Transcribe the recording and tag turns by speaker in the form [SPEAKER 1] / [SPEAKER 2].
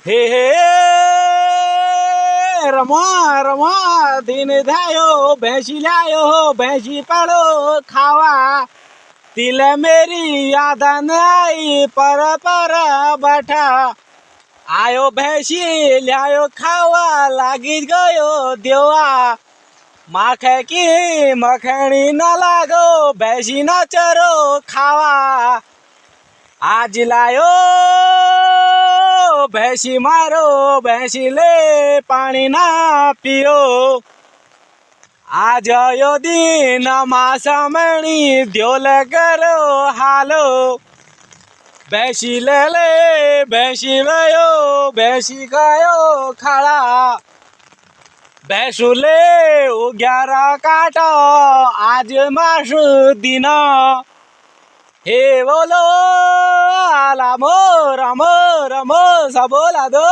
[SPEAKER 1] હે હે રમા રમા દિન થાયો ભેંસી લાયો ભેંસી પાડો ખાવા तिल मेरी याद नहीं पर बैठा आयो भैंसी लायो खावा लागी गयो देवा माखे की मखनी न लागो भैंसी न चरो खावा आज लायो भैंसी मारो भैंसी ले पानी ना पियो आज यो दिन मासमणी द्योल करो हालो भैंसी ले भैंसी गयो भैंसी गयो खाड़ा भैंसू ले उग्यारा काटो आज मासु दिन हे बोलो आला मो रमो रमो सब बोला दो।